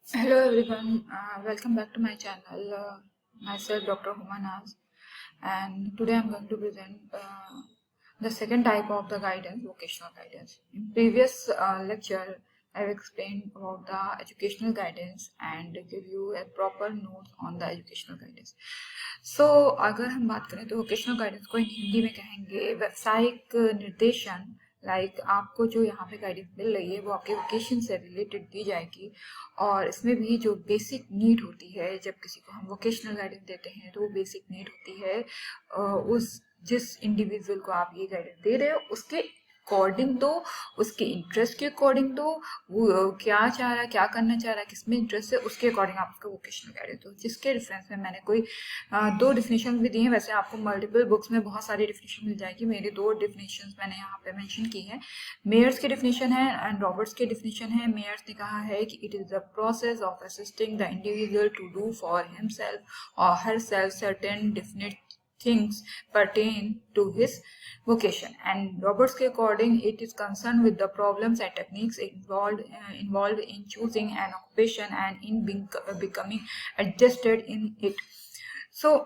Hello everyone, welcome back to my channel. Myself Dr. Humanaz, and today I'm going to present the second type of the guidance, vocational guidance. In previous lecture, I've explained about the educational guidance and give you a proper notes on the educational guidance. So अगर हम बात करें तो vocational guidance को हिंदी में कहेंगे व्यावसायिक निर्देशन। आपको जो यहाँ पे गाइडेंस मिल रही है वो आपके वोकेशन से रिलेटेड दी जाएगी, और इसमें भी जो बेसिक नीड होती है, जब किसी को हम वोकेशनल गाइडेंस देते हैं तो वो बेसिक नीड होती है उस जिस इंडिविजुअल को आप ये गाइडेंस दे रहे हो उसके अकॉर्डिंग दो, उसके इंटरेस्ट के अकॉर्डिंग दो। वो क्या चाह रहा है, क्या करना चाह रहा है, किसमें इंटरेस्ट है, उसके अकॉर्डिंग आप उसको वोकेशनल गाइडेंस दो। जिसके रेफरेंस में मैंने कोई दो डिफिनेशन भी दी हैं। वैसे आपको मल्टीपल बुक्स में बहुत सारी डिफिनेशन मिल जाएगी, मेरी दो डिफिनेशन मैंने यहाँ पे मेंशन की है। मेयर्स की डिफिनेशन है एंड रॉबर्ट्स की डिफिनेशन है। मेयर्स ने कहा है कि it is the process of assisting the individual to do for himself और herself certain definite things pertain to his vocation, and Roberts के according it is concerned with the problems and techniques involved in choosing an occupation and in becoming adjusted in it. So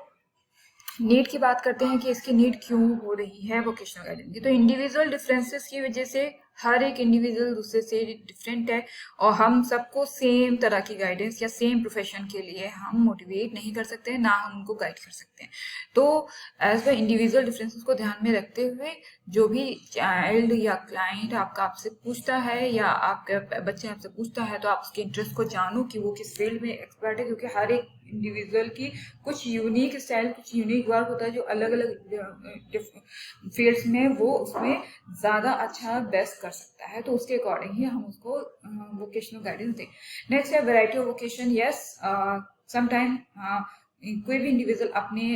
need की बात करते हैं कि इसकी need क्यों हो रही है वोकेशनल गाइडेंस की। तो इंडिविजुअल डिफरेंसेस की वजह से हर एक इंडिविजुअल दूसरे से डिफरेंट है, और हम सबको सेम तरह की गाइडेंस या सेम प्रोफेशन के लिए हम मोटिवेट नहीं कर सकते हैं, ना हम उनको गाइड कर सकते हैं। तो एज द इंडिविजुअल डिफरेंसेस को ध्यान में रखते हुए जो भी चाइल्ड या क्लाइंट आपसे पूछता है या आपके बच्चे आपसे पूछता है, तो आप उसके इंटरेस्ट को जानो कि वो किस फील्ड में एक्सपर्ट है, क्योंकि हर एक इंडिविजुअल की कुछ यूनिक स्टाइल, कुछ यूनिक वर्क होता है जो अलग अलग फील्ड्स में वो उसमें ज़्यादा अच्छा बेस्ट कर सकता है। तो उसके अकॉर्डिंग ही हम उसको वोकेशनल गाइडेंस दें। नेक्स्ट है variety of vocation. Yes, sometime कोई भी इंडिविजुअल अपने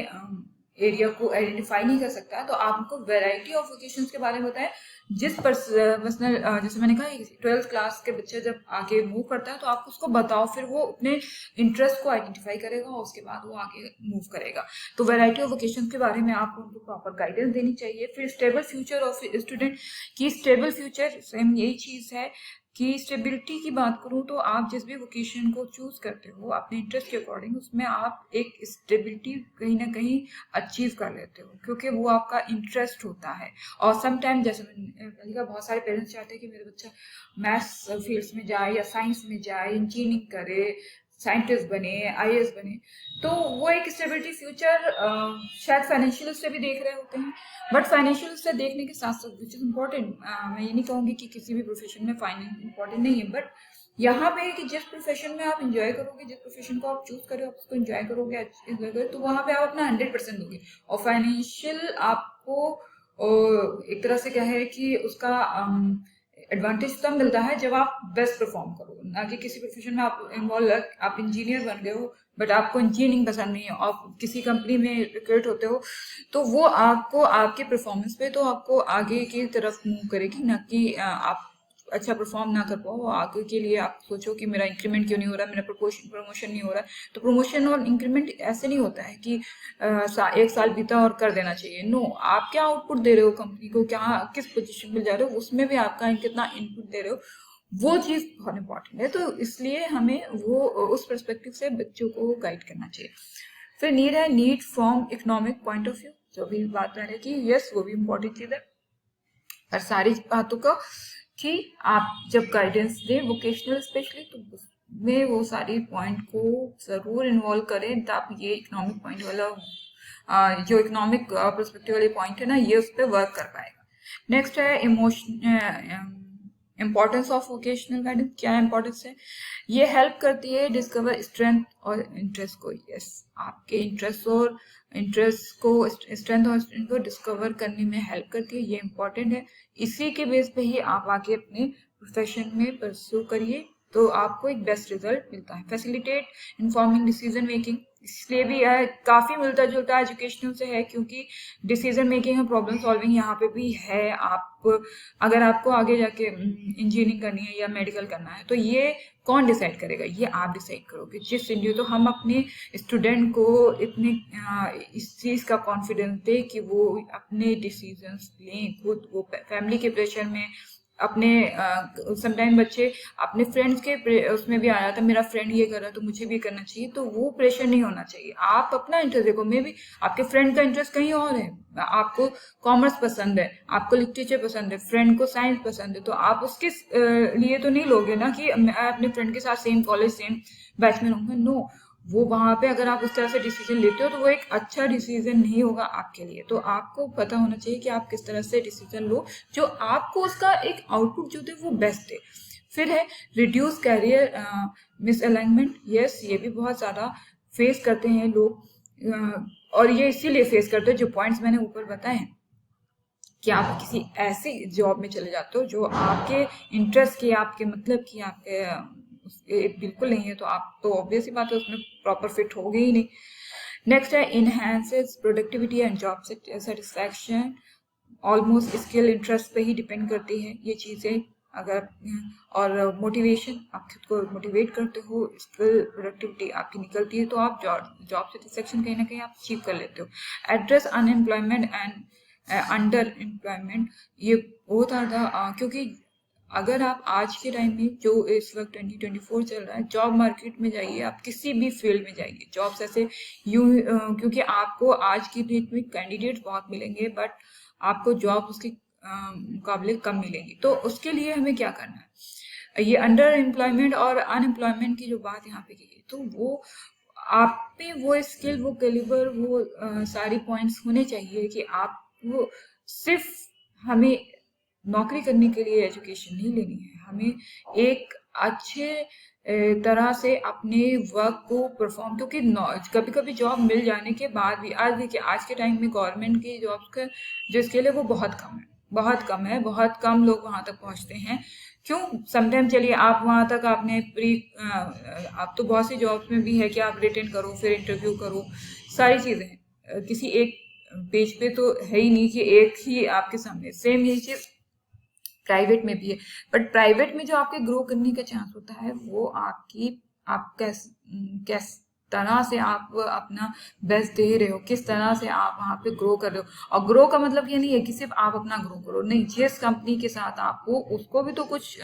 एरिया को आइडेंटिफाई नहीं कर सकता है, तो आप उनको वैरायटी ऑफ वोकेशंस के बारे में बताएं। जिस पर्सनल जैसे मैंने कहा 12th क्लास के बच्चे जब आगे मूव करता है तो आप उसको बताओ, फिर वो अपने इंटरेस्ट को आइडेंटिफाई करेगा और उसके बाद वो आगे मूव करेगा। तो वैरायटी ऑफ वोकेशंस के बारे में आपको उनको प्रॉपर गाइडेंस देनी चाहिए। फिर स्टेबल फ्यूचर ऑफ स्टूडेंट की स्टेबल फ्यूचर सेम यही चीज़ है कि स्टेबिलिटी की बात करूं तो आप जिस भी वोकेशन को चूज करते हो अपने इंटरेस्ट के अकॉर्डिंग, उसमें आप एक स्टेबिलिटी कहीं ना कहीं अचीव कर लेते हो, क्योंकि वो आपका इंटरेस्ट होता है। और समटाइम जैसे मैंने कहा, बहुत सारे पेरेंट्स चाहते हैं कि मेरा बच्चा मैथ्स फील्ड्स में जाए या साइंस में जाए, इंजीनियरिंग करे, साइंटिस्ट बने, आईएएस बने। तो वो एक स्टेबिलिटी फ्यूचर शायद फाइनेंशियल से भी देख रहे होते हैं, बट फाइनेंशियल से देखने के साथ साथ विच इज इम्पोर्टेंट, मैं ये नहीं कहूँगी कि किसी भी प्रोफेशन में फाइनेंस इम्पोर्टेंट नहीं है, बट यहाँ पे कि जिस प्रोफेशन में आप इंजॉय करोगे, जिस प्रोफेशन को आप चूज करो, आप उसको इंजॉय करोगे, तो वहाँ पे आप अपना 100% दोगे। और फाइनेंशियल आपको एक तरह से क्या है कि उसका एडवांटेज तब मिलता है जब आप बेस्ट परफॉर्म करो, ना कि किसी प्रोफेशन में आप इन्वॉल्व, आप इंजीनियर बन गए हो बट आपको इंजीनियरिंग पसंद नहीं है, आप किसी कंपनी में रिक्रूट होते हो, तो वो आपको आपके परफॉर्मेंस पे तो आपको आगे की तरफ मूव करेगी, ना कि आप अच्छा परफॉर्म ना कर पाओ। आगे के लिए आप सोचो कि मेरा इंक्रीमेंट क्यों नहीं हो रहा, मेरा प्रमोशन नहीं हो रहा। तो प्रमोशन और इंक्रीमेंट ऐसे नहीं होता है कि एक साल बीता और कर देना चाहिए। नो, आप क्या आउटपुट दे रहे हो कंपनी को, क्या किस पोजीशन पे जा रहे हो, उसमें भी आपका कितना इनपुट दे रहे हो, वो चीज बहुत इंपॉर्टेंट है। तो इसलिए हमें वो उस परस्पेक्टिव से बच्चों को गाइड करना चाहिए। फिर नीड है, need from economic point of view, जो भी बात मैंने की, यस वो भी इम्पोर्टेंट चीज है। और सारी बातों का कि आप जब गाइडेंस दें वोकेशनल स्पेशली, तो उसमें वो सारी पॉइंट को जरूर इन्वॉल्व करें, ताकि ये इकोनॉमिक पॉइंट वाला जो इकोनॉमिक परस्पेक्टिव वाली पॉइंट है ना, ये उस पर वर्क कर पाएगा। नेक्स्ट है इम्पोर्टेंस ऑफ वोकेशनल गाइडेंस। क्या इम्पोर्टेंस है? ये हेल्प करती है डिस्कवर स्ट्रेंथ और इंटरेस्ट को। यस, आपके इंटरेस्ट और स्ट्रेंथ और स्ट्रेंथ को डिस्कवर करने में हेल्प करती है, ये इम्पोर्टेंट है। इसी के बेस पे ही आप आगे अपने प्रोफेशन में परस्यू करिए, तो आपको एक बेस्ट रिजल्ट मिलता है। फैसिलिटेट इन्फॉर्मिंग डिसीजन मेकिंग, इसलिए भी काफी मिलता जुलता एजुकेशनल से है, क्योंकि डिसीजन मेकिंग और प्रॉब्लम सॉल्विंग यहाँ पे भी है। आप अगर आपको आगे जाके इंजीनियरिंग करनी है या मेडिकल करना है, तो ये कौन डिसाइड करेगा? ये आप डिसाइड करोगे। जिस इंडियो तो हम अपने स्टूडेंट को इतने इस चीज का कॉन्फिडेंस दे कि वो अपने डिसीजंस लें खुद, वो फैमिली के प्रेशर में अपने समटाइम बच्चे अपने फ्रेंड्स के उसमें भी आ जाता है, मेरा फ्रेंड ये कर रहा है तो मुझे भी करना चाहिए, तो वो प्रेशर नहीं होना चाहिए। आप अपना इंटरेस्ट देखो, मे भी आपके फ्रेंड का इंटरेस्ट कहीं और है, आपको कॉमर्स पसंद है, आपको लिटरेचर पसंद है, फ्रेंड को साइंस पसंद है, तो आप उसके लिए तो नहीं लोगे ना कि मैं अपने फ्रेंड के साथ सेम कॉलेज सेम बैच में रहूंगा। नो, वो वहां पे अगर आप उस तरह से डिसीजन लेते हो तो वो एक अच्छा डिसीजन नहीं होगा आपके लिए। तो आपको पता होना चाहिए कि आप किस तरह से डिसीजन लो जो आपको उसका एक आउटपुट जो दे वो बेस्ट है। फिर है रिड्यूस कैरियर मिसअलाइनमेंट। यस, ये भी बहुत ज्यादा फेस करते हैं लोग, और ये इसीलिए फेस करते हैं जो पॉइंट्स मैंने ऊपर बताए हैं कि आप किसी ऐसी जॉब में चले जाते हो जो आपके इंटरेस्ट की, आपके मतलब की, आपके बिल्कुल नहीं है, तो आप तो ऑब्वियस ही बात है उसमें प्रॉपर फिट होगे ही नहीं। नेक्स्ट है enhances productivity and job satisfaction. Almost skill interest पे ही डिपेंड करती है ये चीज़ें। अगर और मोटिवेशन, आप खुद को मोटिवेट करते हो, स्किल प्रोडक्टिविटी आपकी निकलती है, तो आप जॉब सेटिस्फैक्शन कहीं ना कहीं आप अचीव कर लेते हो। Address unemployment and under employment, ये बहुत ज़्यादा, क्योंकि अगर आप आज के टाइम में जो इस वक्त 2024 चल रहा है, जॉब मार्केट में जाइए, आप किसी भी फील्ड में जाइए, जॉब्स ऐसे यूं क्योंकि आपको आज की डेट में कैंडिडेट्स बहुत मिलेंगे बट आपको जॉब उसके मुकाबले कम मिलेंगी। तो उसके लिए हमें क्या करना है, ये अंडर एम्प्लॉयमेंट और अनएम्प्लॉयमेंट की जो बात यहाँ पे की गई, तो वो आप पे वो स्किल, वो कैलिबर, वो सारी पॉइंट्स होने चाहिए कि आप वो सिर्फ, हमें नौकरी करने के लिए एजुकेशन नहीं लेनी है, हमें एक अच्छे तरह से अपने वर्क को परफॉर्म, क्योंकि कभी कभी जॉब मिल जाने के बाद भी, आज देखिए आज के टाइम में गवर्नमेंट की जॉब्स का जो स्केल है वो बहुत कम है, बहुत कम है, बहुत कम लोग वहां तक पहुंचते हैं। क्यों? समटाइम चलिए आप वहां तक आपने आप तो बहुत सी जॉब्स में भी है कि आप रिटेन करो, फिर इंटरव्यू करो, सारी चीजें हैं, किसी एक पेज पे तो है ही नहीं कि एक ही आपके सामने। सेम यही चीज प्राइवेट में भी है, बट प्राइवेट में जो आपके ग्रो करने का चांस होता है वो आप किस तरह से आप अपना बेस्ट दे रहे हो, किस तरह से आप वहां पे ग्रो कर रहे हो। और ग्रो का मतलब ये नहीं है कि सिर्फ आप अपना ग्रो करो, नहीं, जिस कंपनी के साथ आपको, उसको भी तो कुछ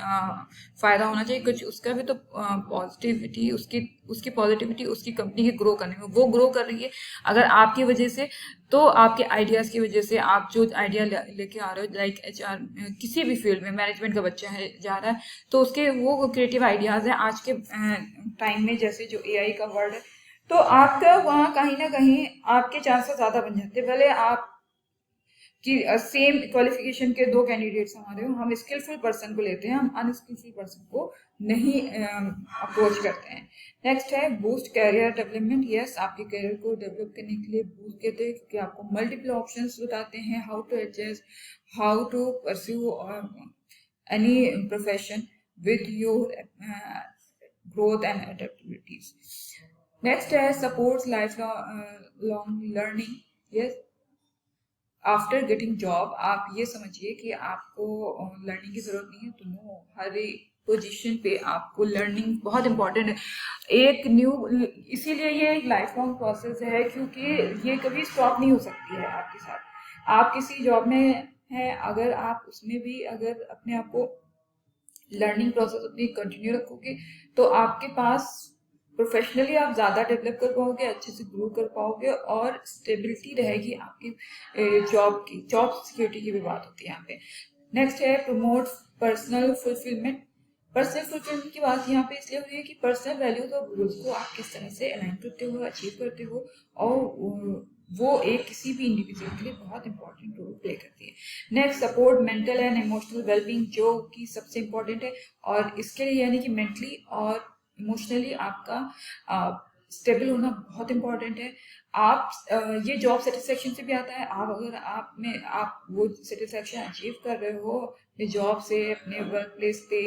फायदा होना चाहिए, कुछ उसका भी तो पॉजिटिविटी, उसकी उसकी पॉजिटिविटी उसकी कंपनी के ग्रो करने में, वो ग्रो कर रही है अगर आपकी वजह से, तो आपके आइडियाज की वजह से, आप जो आइडिया लेके आ रहे हो, लाइक एचआर, किसी भी फील्ड में मैनेजमेंट का बच्चा है जा रहा है, तो उसके वो क्रिएटिव आइडियाज हैं आज के टाइम में, जैसे जो एआई का वर्ड है, तो आपका वहाँ कहीं ना कहीं आपके चांसेस ज्यादा बन जाते हैं। भले आप कि सेम क्वालिफिकेशन के दो कैंडिडेट्स हमारे हो, हम स्किलफुल पर्सन को लेते हैं, हम अनस्किलफुल पर्सन को नहीं अप्रोच करते हैं। नेक्स्ट है बूस्ट कैरियर डेवलपमेंट। यस, आपके कैरियर को डेवलप करने के लिए बूस्ट कहते हैं क्योंकि आपको मल्टीपल ऑप्शंस बताते हैं, how to adjust, how to pursue any profession with your growth and adaptabilities. Next है supports life long learning. Yes, after getting job आप ये समझिए कि आपको लर्निंग की जरूरत नहीं है, तो नो, हर एक पोजीशन पे आपको लर्निंग बहुत इंपॉर्टेंट है, एक न्यू, इसीलिए ये एक लाइफ लॉन्ग प्रोसेस है, क्योंकि ये कभी स्टॉप नहीं हो सकती है आपके साथ। आप किसी जॉब में हैं, अगर आप उसमें भी अगर अपने आप को लर्निंग प्रोसेस अपनी कंटिन्यू रखोगे तो आपके पास प्रोफेशनली आप ज़्यादा डेवलप कर पाओगे, अच्छे से ग्रो कर पाओगे, और स्टेबिलिटी रहेगी आपकी जॉब की, जॉब सिक्योरिटी की भी बात होती है यहाँ पे। नेक्स्ट है promote personal fulfilment. Personal fulfilment की बात यहाँ पे इसलिए हो रही है कि पर्सनल वैल्यूज और गोल्स को आप किस तरह से अलाइन करते हो, अचीव करते हो, और वो एक किसी भी इंडिविजुअल के लिए बहुत इंपॉर्टेंट रोल प्ले करती है। Next, support mental and emotional wellbeing, जो कि सबसे इंपॉर्टेंट है, और इसके लिए यानी कि मेंटली और इमोशनली आपका स्टेबल होना बहुत इंपॉर्टेंट है। आप ये जॉब सेटिस्फेक्शन से भी आता है, आप अगर आप वो सेटिस्फेक्शन अचीव कर रहे हो अपने जॉब से, अपने वर्क प्लेस पे,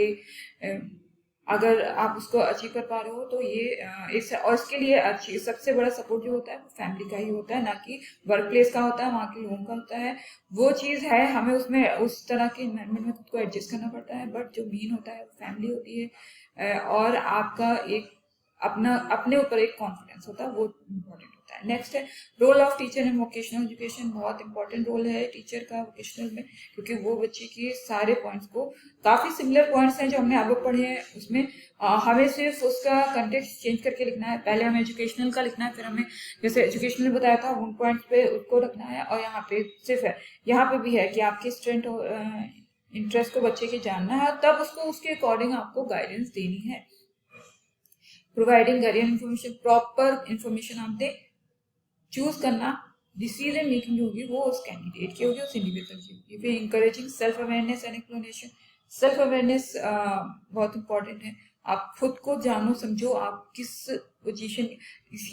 अगर आप उसको अचीव कर पा रहे हो, तो ये और इसके लिए अच्छी सबसे बड़ा सपोर्ट जो होता है वो फैमिली का ही होता है, ना कि वर्क प्लेस का होता है, वहाँ के लोगों का होता है। वो चीज़ है, हमें उसमें उस तरह के एनवायरनमेंट में खुद को एडजस्ट करना पड़ता है, बट जो मेन होता है वो फैमिली होती है। और आपका एक अपने ऊपर एक कॉन्फिडेंस होता है, वो इम्पोर्टेंट होता है। नेक्स्ट है role of teacher in vocational education. बहुत इंपॉर्टेंट रोल है टीचर का वोकेशनल में, क्योंकि वो बच्चे के सारे पॉइंट्स को, काफी सिमिलर पॉइंट्स हैं जो हमने आगे पढ़े हैं, उसमें हमें सिर्फ उसका कंटेक्स्ट चेंज करके लिखना है। पहले हमें एजुकेशनल का लिखना है, फिर हमें जैसे एजुकेशनल बताया था उन पॉइंट्स पे उसको रखना है। और यहाँ पे सिर्फ है, यहाँ पे भी है कि आपके स्टूडेंट इंटरेस्ट को बच्चे के जानना है, तब उसको उसके अकॉर्डिंग आपको गाइडेंस देनी है। Providing career information, proper information आप दें। चूज करना, डिसीजन मेकिंग जो होगी वो उस कैंडिडेट की होगी, उस इंडिविजुअल की होगी। फिर encouraging self awareness and explanation. Self awareness बहुत इंपॉर्टेंट है। आप खुद को जानो समझो, आप किस पोजीशन,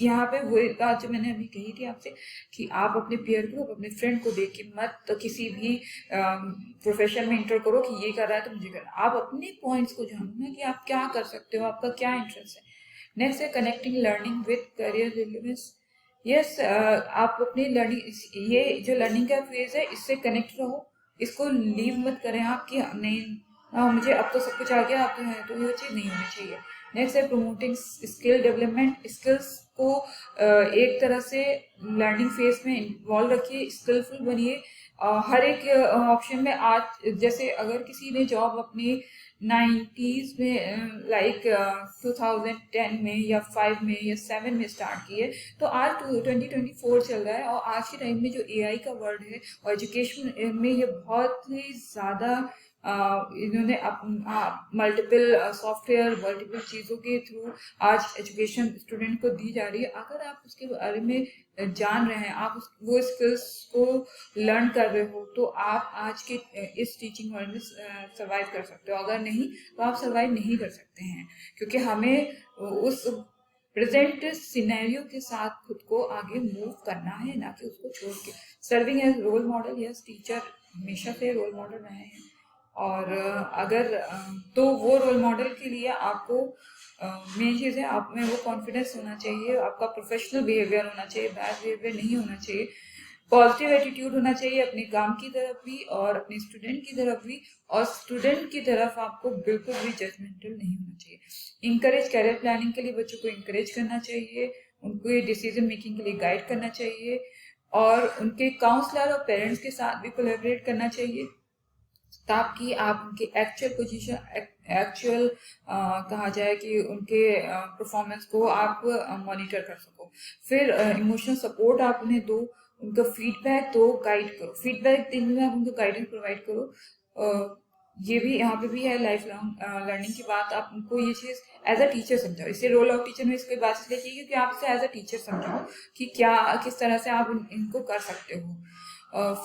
यहाँ पे वो बात जो मैंने अभी कही थी आपसे कि आप अपने पेयर ग्रुप, अपने फ्रेंड को देख के मत तो किसी भी प्रोफेशन में इंटर करो कि ये कर रहा है तो मुझे करना। आप अपने पॉइंट्स को जानो ना कि आप क्या कर सकते हो, आपका क्या इंटरेस्ट है। नेक्स्ट है connecting learning with career relevance. Yes, आप अपनी लर्निंग, ये जो लर्निंग का फेज है इससे कनेक्ट रहो, इसको लीव मत करें आप कि नहीं मुझे अब तो सब कुछ आ गया, अब तो है, तो ये चीज़ नहीं होनी चाहिए। नेक्स्ट है प्रोमोटिंग स्किल डेवलपमेंट। स्किल्स को एक तरह से लर्निंग फेज में इन्वॉल्व रखिए, स्किलफुल बनिए। हर एक ऑप्शन में आज जैसे अगर किसी ने जॉब अपनी 90s में लाइक 2010 में या 5 में या 7 में स्टार्ट की है, तो आज 2024 चल रहा है और आज के टाइम में जो AI का वर्ड है और एजुकेशन में ये बहुत ही ज़्यादा इन्होंने मल्टीपल सॉफ्टवेयर, मल्टीपल चीज़ों के थ्रू आज एजुकेशन स्टूडेंट को दी जा रही है। अगर आप उसके बारे में जान रहे हैं, आप वो स्किल्स को लर्न कर रहे हो, तो आप आज के इस टीचिंग वर्ल्ड में सर्वाइव कर सकते हो। अगर नहीं तो आप सर्वाइव नहीं कर सकते हैं, क्योंकि हमें उस प्रेजेंट सिनेरियो के साथ खुद को आगे मूव करना है, ना कि उसको छोड़ के। Serving as role model, yes teacher हमेशा से रोल मॉडल रहे हैं, और अगर तो वो रोल मॉडल के लिए आपको मेन चीज़ है आप में वो कॉन्फिडेंस होना चाहिए, आपका प्रोफेशनल बिहेवियर होना चाहिए, बैड बिहेवियर नहीं होना चाहिए, पॉजिटिव एटीट्यूड होना चाहिए अपने काम की तरफ भी और अपने स्टूडेंट की तरफ भी, और स्टूडेंट की तरफ आपको बिल्कुल भी जजमेंटल नहीं होना चाहिए। इंकरेज कैरियर प्लानिंग के लिए बच्चों को इंकरेज करना चाहिए, उनको डिसीजन मेकिंग के लिए गाइड करना चाहिए, और उनके काउंसलर और पेरेंट्स के साथ भी कोलैबोरेट करना चाहिए, ताकि आप उनके एक्चुअल पोजीशन, एक्चुअल कहा जाए कि उनके परफॉर्मेंस को आप मॉनिटर कर सको। फिर इमोशनल सपोर्ट आप उन्हें दो, उनका फीडबैक दो, गाइड करो। फीडबैक देने में आप उनको गाइडेंस प्रोवाइड करो। ये भी यहाँ पे भी है लाइफ लॉन्ग लर्निंग की बात। आप उनको ये चीज़ एज अ टीचर समझाओ। इसे रोल ऑफ टीचर में इसकी बात इसलिए की क्योंकि आप इसे एज अ टीचर समझाओ कि क्या किस तरह से आप इनको कर सकते हो।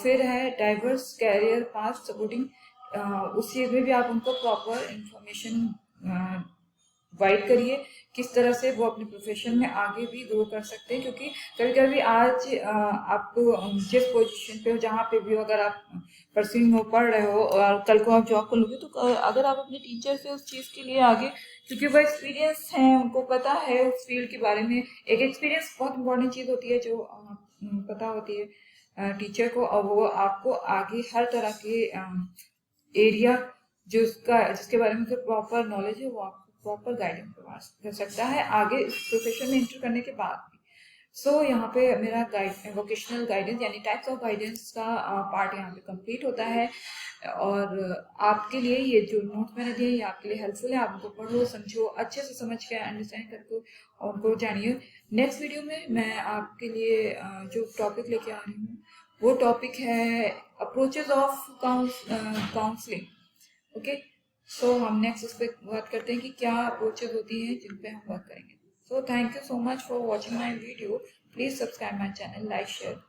फिर है डाइवर्स कैरियर पाथ सपोर्टिंग। उस चीज़ में भी आप उनको प्रॉपर इंफॉर्मेशन प्रोवाइड करिए, किस तरह से वो अपने प्रोफेशन में आगे भी ग्रो कर सकते हैं। क्योंकि कभी कभी आज आप जिस पोजीशन पे हो, जहाँ पे भी हो, अगर आप परस्यूइंग हो, पढ़ रहे हो और कल को आप जॉब कर लोगे, तो अगर आप अपने टीचर से उस चीज़ के लिए आगे, क्योंकि वो एक्सपीरियंस है, उनको पता है उस फील्ड के बारे में। एक एक्सपीरियंस बहुत इंपॉर्टेंट चीज़ होती है जो पता होती है टीचर को, और वो आपको आगे हर तरह के एरिया जिसके बारे में प्रॉपर नॉलेज है, वो आपको प्रॉपर गाइडेंस प्रोवाइड कर सकता है आगे इस प्रोफेशन में एंटर करने के बाद भी। सो यहाँ पे मेरा वोकेशनल गाइडेंस यानी टाइप्स ऑफ गाइडेंस का पार्ट यहाँ पे कंप्लीट होता है। और आपके लिए ये जो नोट्स मैंने दिए ये आपके लिए हेल्पफुल है। आप उनको पढ़ो, समझो, अच्छे से समझ के अंडरस्टैंड करके और उनको जानिए। नेक्स्ट वीडियो में मैं आपके लिए जो टॉपिक लेके आ रही हूँ वो टॉपिक है अप्रोचेज ऑफ काउंसलिंग। ओके, सो हम नेक्स्ट इस पर बात करते हैं कि क्या अप्रोचेज होती हैं जिन पे हम वर्क करेंगे। So thank you so much for watching my video. Please subscribe my channel, like, share.